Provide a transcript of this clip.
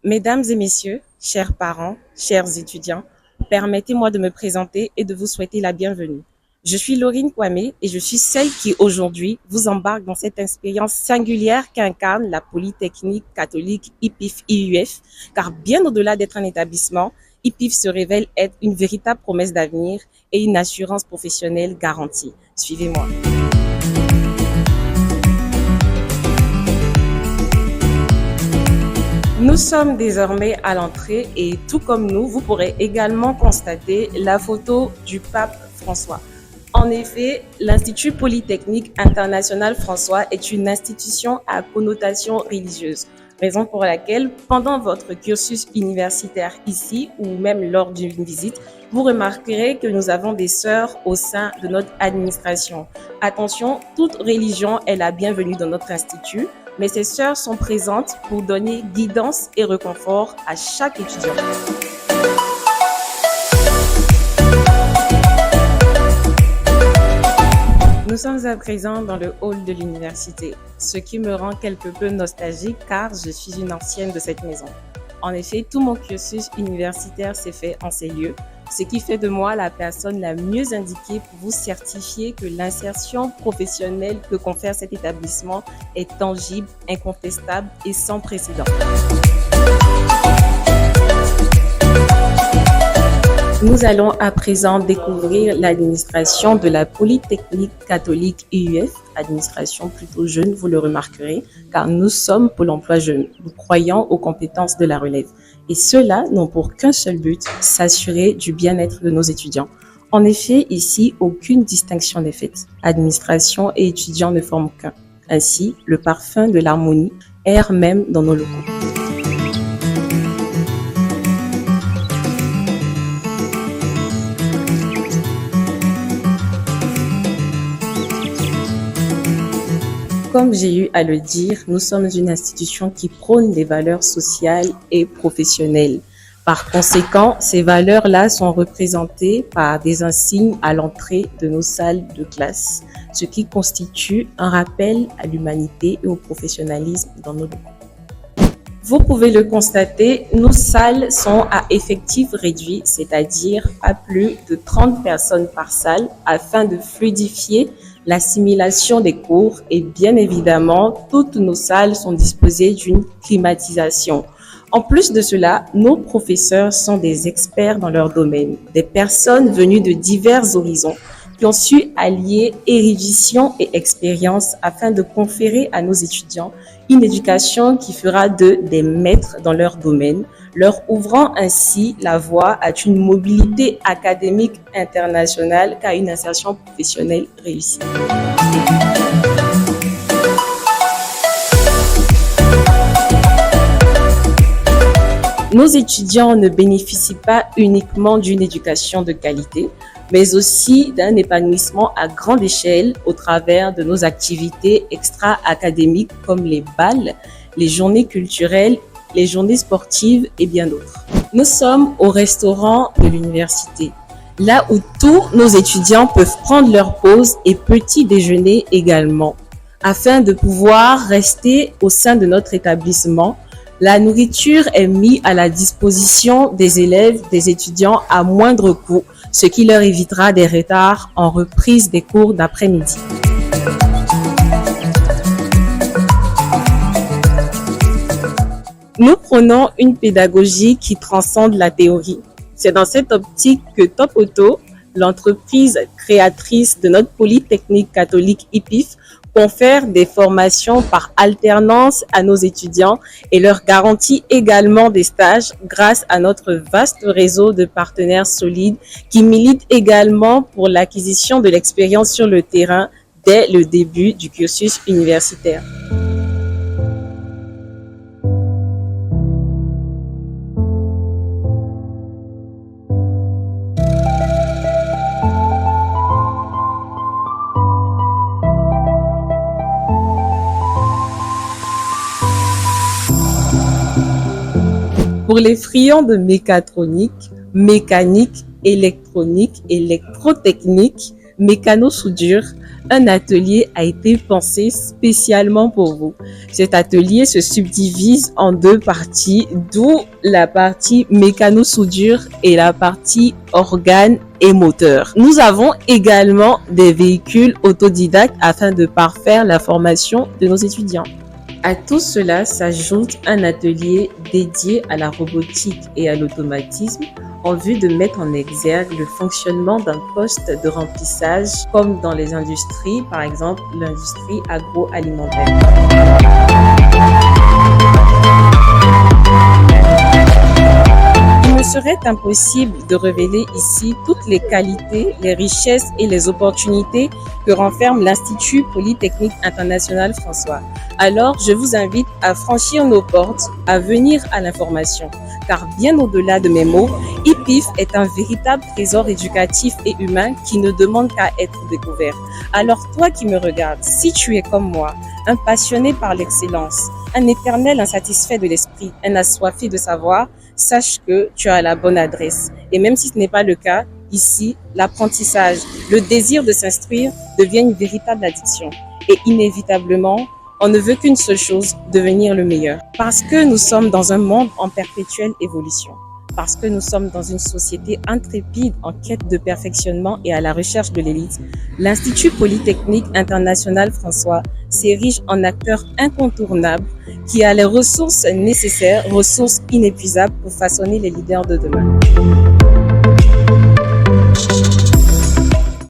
Mesdames et messieurs, chers parents, chers étudiants, permettez-moi de me présenter et de vous souhaiter la bienvenue. Je suis Laurine Kwame et je suis celle qui aujourd'hui vous embarque dans cette expérience singulière qu'incarne la Polytechnique catholique IPIF-IUF, car bien au-delà d'être un établissement, IPIF se révèle être une véritable promesse d'avenir et une assurance professionnelle garantie. Suivez-moi. Nous sommes désormais à l'entrée et tout comme nous, vous pourrez également constater la photo du pape François. En effet, l'Institut Polytechnique International François est une institution à connotation religieuse, raison pour laquelle, pendant votre cursus universitaire ici ou même lors d'une visite, vous remarquerez que nous avons des sœurs au sein de notre administration. Attention, toute religion est la bienvenue dans notre institut, mais ces sœurs sont présentes pour donner guidance et réconfort à chaque étudiant. Nous sommes à présent dans le hall de l'université, ce qui me rend quelque peu nostalgique car je suis une ancienne de cette maison. En effet, tout mon cursus universitaire s'est fait en ces lieux, ce qui fait de moi la personne la mieux indiquée pour vous certifier que l'insertion professionnelle que confère cet établissement est tangible, incontestable et sans précédent. Nous allons à présent découvrir l'administration de la Polytechnique catholique IUF, administration plutôt jeune, vous le remarquerez, car nous sommes Pôle emploi jeune. Nous croyons aux compétences de la relève. Et cela n'ont pour qu'un seul but, s'assurer du bien-être de nos étudiants. En effet, ici, aucune distinction n'est faite. Administration et étudiants ne forment qu'un. Ainsi, le parfum de l'harmonie erre même dans nos locaux. Comme j'ai eu à le dire, nous sommes une institution qui prône les valeurs sociales et professionnelles. Par conséquent, ces valeurs-là sont représentées par des insignes à l'entrée de nos salles de classe, ce qui constitue un rappel à l'humanité et au professionnalisme dans nos locaux. Vous pouvez le constater, nos salles sont à effectif réduit, c'est-à-dire à plus de 30 personnes par salle, afin de fluidifier l'assimilation des cours et bien évidemment, toutes nos salles sont disposées d'une climatisation. En plus de cela, nos professeurs sont des experts dans leur domaine, des personnes venues de divers horizons qui ont su allier érudition et expérience afin de conférer à nos étudiants une éducation qui fera d'eux des maîtres dans leur domaine, leur ouvrant ainsi la voie à une mobilité académique internationale qu'à une insertion professionnelle réussie. Nos étudiants ne bénéficient pas uniquement d'une éducation de qualité, mais aussi d'un épanouissement à grande échelle au travers de nos activités extra-académiques comme les bals, les journées culturelles, les journées sportives et bien d'autres. Nous sommes au restaurant de l'université, là où tous nos étudiants peuvent prendre leur pause et petit déjeuner également. Afin de pouvoir rester au sein de notre établissement, la nourriture est mise à la disposition des élèves, des étudiants à moindre coût, ce qui leur évitera des retards en reprise des cours d'après-midi. Nous prenons une pédagogie qui transcende la théorie. C'est dans cette optique que Top Auto, l'entreprise créatrice de notre Polytechnique catholique IPIF, confère des formations par alternance à nos étudiants et leur garantit également des stages grâce à notre vaste réseau de partenaires solides qui militent également pour l'acquisition de l'expérience sur le terrain dès le début du cursus universitaire. Pour les friands de mécatronique, mécanique, électronique, électrotechnique, Mécano-soudure, un atelier a été pensé spécialement pour vous. Cet atelier se subdivise en deux parties, d'où la partie mécano-soudure et la partie organes et moteurs. Nous avons également des véhicules autodidactes afin de parfaire la formation de nos étudiants. À tout cela s'ajoute un atelier dédié à la robotique et à l'automatisme en vue de mettre en exergue le fonctionnement d'un poste de remplissage comme dans les industries, par exemple l'industrie agroalimentaire. Il me serait impossible de révéler ici toutes les qualités, les richesses et les opportunités que renferme l'Institut Polytechnique International François. Alors, je vous invite à franchir nos portes, à venir à l'information. Car bien au-delà de mes mots, IPIF est un véritable trésor éducatif et humain qui ne demande qu'à être découvert. Alors toi qui me regardes, si tu es comme moi, un passionné par l'excellence, un éternel insatisfait de l'esprit, un assoiffé de savoir, sache que tu as la bonne adresse. Et même si ce n'est pas le cas, ici, l'apprentissage, le désir de s'instruire devient une véritable addiction. Et inévitablement, on ne veut qu'une seule chose, devenir le meilleur. Parce que nous sommes dans un monde en perpétuelle évolution. Parce que nous sommes dans une société intrépide en quête de perfectionnement et à la recherche de l'élite, l'Institut Polytechnique International François s'érige en acteur incontournable qui a les ressources nécessaires, ressources inépuisables pour façonner les leaders de demain.